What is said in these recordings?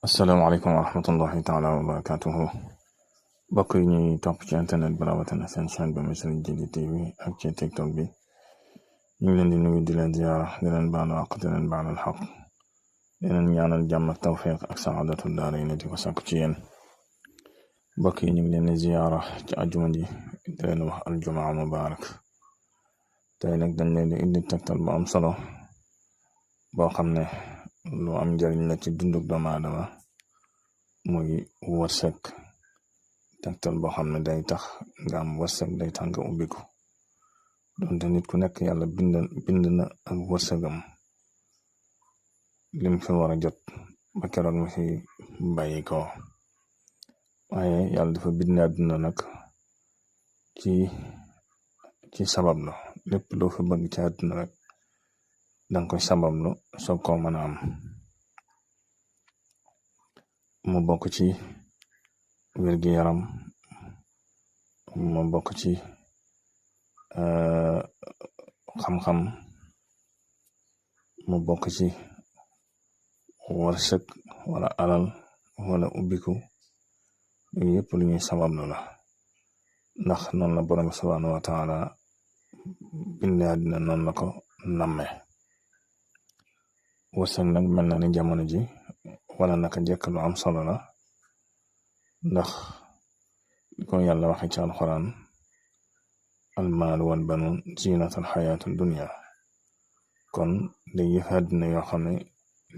asalaamaaleykum wa rahmatullahi taala wa barakatuhu bokk yi ñuy topp ci internet bi rawatina seen chaîne bi Serigne Djily TV ak ci TikTok bi ñu ngi leen di nuyu di leen ziyaara di leen baalu àq di leen baalal xaq di leen ñaanal jàmm ak tawfiq ak saadatu daarayni di ko sàkku ci yéen bokk yi ñu ngi leen di ziyaara ci àjjuma ji di leen wax aljumaa mubaarak tey nag dañ leen di indi tegtal bu am solo boo xam ne lu am njëriñ la ci dunduk doomu aadama muy wërsëg tegtal boo xam ne day tax nga am wërsëg day tax nga ubbiku donte nit ku nekk yàlla bind na ak wërsëgam lim fi war a jot ba keroog mu fi bàyyi ko waaye yàlla dafa bind àdduna nag ci sabablu lépp loo fi bëgg ci àdduna rek danga koy sabablu soog koo mën a am mu bokk ci wér-gi-yaram mu bokk ci xam-xam mu bokk ci wërsëg wala alal wala ubbiku yooyu yëpp lu ñuy sabablu la ndax noonu la borom subhanahu wa taala binde àddina noonu la ko namme wërsëg nag mel na ni jamono ji wala naka jekk lu am solo la ndax ko yàlla waxe ci alxuraan almaalu wal banuun zinatul xayaatul dunya kon day yëf àddina yoo xam ne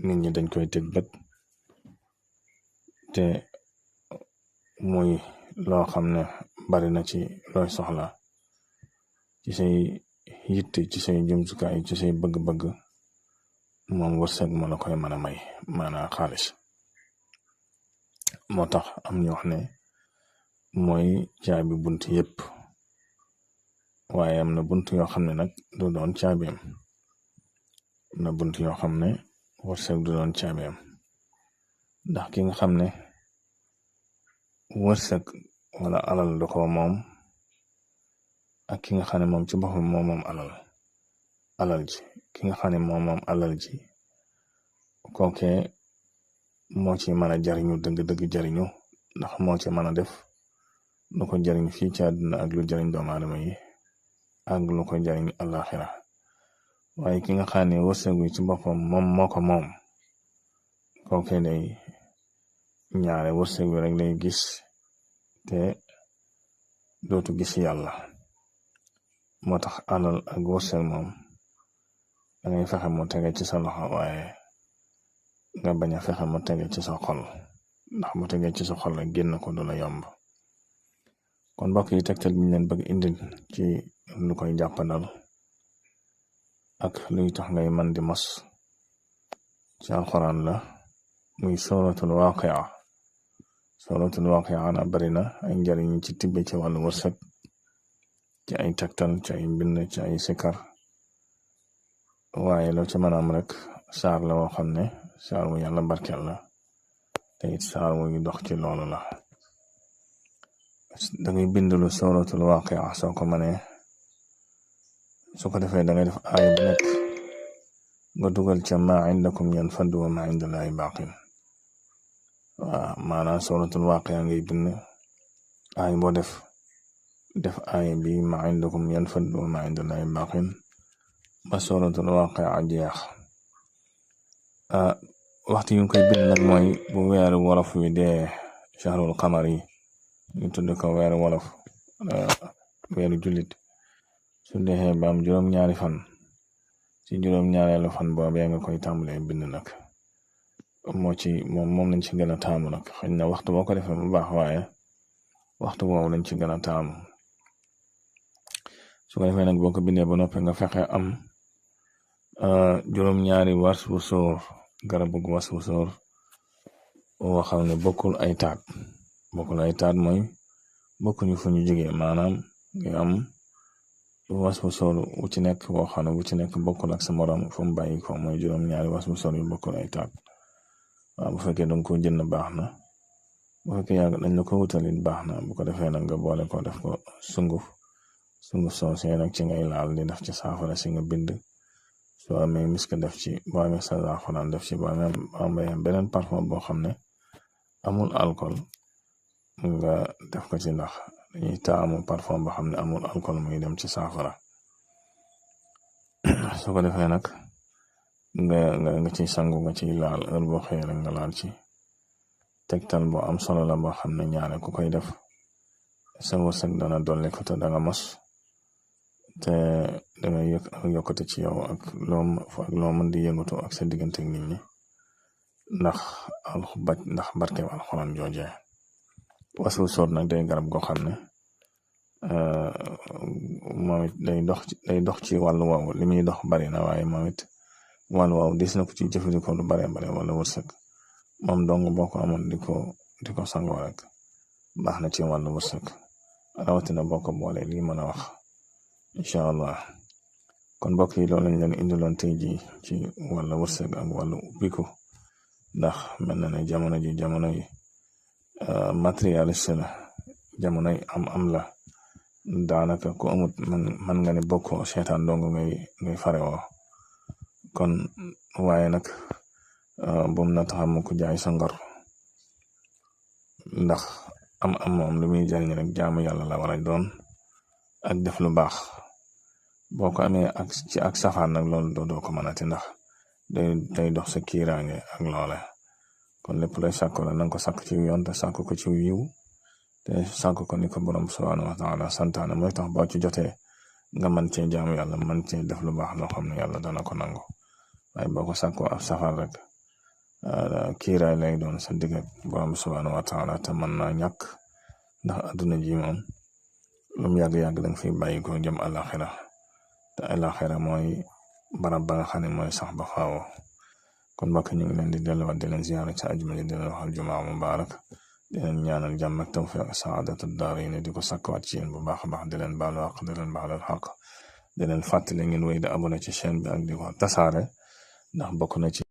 nit ñi dañ koy teg bët te muy loo xam ne bari na ci looy soxla ci say yitte ci say jumtukaay ci say bëgg-bëgg moom wërsëg moo la koy mën a may maanaam xaalis moo tax am ñu wax ne mooy caabi bunt yépp waaye am na bunt yoo xam ne nag du doon caabiam am na bunt yoo xam ne wërsëg du doon caabiam ndax ki nga xam ne wërsëg wala alal du ko moom ak ki nga xam ne moom ci boppam moom alal ji ki nga xam ne moom alal ji kooke moo ci mën a jariñu dëgg-dëgg jariñu ndax moo ci mën a def lu ko jariñ fii ci àdduna ak lu jariñ doomu aadama yi ak lu ko jariñ àllaaxira waaye ki nga xam ne wërsëg wi ci boppam moo ko moom kooke day ñaare wërsëg wi rek lay gis te dootu gis yàlla moo tax alal ak wërsëg moom dangay fexe mu tege ci sa loxo waaye nga bañ a fexe mu tege ci sa xol ndax mu tege ci sa xol la génn ko du la yomb kon mbokk yi tegtal bi ñu leen bëgg indil ci lu koy jàppandal ak luy tax ngay man di mos ci alxuraan la muy suratul waaqia na bari na ay njariñ ci tibbe ci wàllu wërsëg ci ay tegtal ci ay mbind ci ay sikar waaye loo ci mën a am rek saar la woo xam ne saar wu yàlla barkeel la te it saar wu dox ci loolu la dangay bindlu suratul waaqia soo ko mënee su ko defee dangay def aaya bu nekk nga dugal ca maa indakum yanfadu wa maa indallahi baaqin waaw maanaam suratul waaqia ngay bind aaya boo def aaya bi maa indakum yanfadu wa maa indallahi baaqin ba suratul waaqia jeex waxtu yu koy bind nag mooy bu weeru wolof wi dee shahrul qamar yi ñu tudd ko weeru wolof weeru jullit su dexee ba am juróom-ñaari fan ci juróom-ñaareelu fan boobee nga koy tàmbalee bind nag moom lañ ci gën a taamu nag xëy na waxtu boo ko defee bu baax waaye waxtu boobu lañ ci gën a taamu su ko defee nag boo ko bindee ba noppi nga fexe am juróom-ñaari was wu sóor garabu was wu sóor woo xam ne bokkul ay taat mooy bokkuñu fu ñu jógee maanaam nga am was wu sóor wu ci nekk woo xam ne wu ci nekk bokkul ak sa morom fu mu bàyyi ko mooy juróom-ñaari was wu sóor yu bokkul ay taat waaw bu fekkee danga ko jënd baax na bu fekkee yàgg dañ la ko wutalit baax na bu ko defee nag nga boole ko def ko sunguf soosee nag ci ngay laal di def ci saafara si nga bind soo amee misk def ci boo amee sa zaafaraan def ci boo amee beneen parfum boo xam ne amul alcool nga def ko ci, ndax dañuy taamu parfum boo xam ne amul alcool muy dem ci saafara. su ko defee nag nga ciy sangu, nga ciy laal heure boo xëyee rek nga laal ci. tegtal boo am solo la boo xam ne ñaare ku koy def sa wërsëg dana dolli ko te danga mos, te danga yokkute ci yow ak loo mën di yëngatu ak sa diggante ak nit ñi, ndax barke alxuraan jooje. wasul soor nag day garab goo xam ne moom it day dox ci wàllu woowu. li muy dox bari na, waaye moom it wàllu woowu dis na ko ci jëfandikoo lu bare wala wërsëg. moom dong boo ko amoon di ko sangoo rek baax na ci wàllu wërsëg, rawatina boo ko boolee lii mën a wax incha allah. kon mbokk yi loolu lañ leen indiloon tey ji ci wàllu wërsëg ak wàllu ubbiku, ndax mel na ne jamono yi matérialiste la, jamonoy am la. daanaka ku amut man nga ne bokkoo seetaan dong ngay farewoo. kon waaye nag bum na taxam ku jaay sa ngor, ndax am moom lu muy jariñ rek jaamu yàlla la war a doon ak def lu baax. boo ko amee ak safaan nag loolu doo ko mënati, ndax day dox sa kiiraange ak loole. kon lépp lay sàkku la nanga ko sàkk ci yoon, te sàkk ko ci yiw, te sàkk ko ni ko borom subhanahu wa taala santaane. mooy tax boo ci jotee nga mën cee jaamu yàlla, mën cee def lu baax loo xam ne yàlla dana ko nangu. waaye boo ko sàkkoo ab safaan rek kiiraay lay doon sa digg ak borom subhanahu wa taala, te mën naa ñàkk, ndax adduna ji moom lu mu yàgg-yàgg danga fi bàyyi ko jëm àlaxira, te àlaxira mooy barab ba nga xam ne mooy sax ba faawo. kon mbokk ñu ngi leen di delluwaat di leen ziyaara ci ajuma ji, di leen waxal jumaa mubarak, di leen ñaanal jàmm ak tawfiq saadatu daarayni, di ko sakkuwaat ci yéen bu baax a baax, di leen baalu àq, di leen baalal xaq, di leen fàttali ngeen wéy di abonné ci chaîne bi ak di ko tasaare, ndax bokk na ci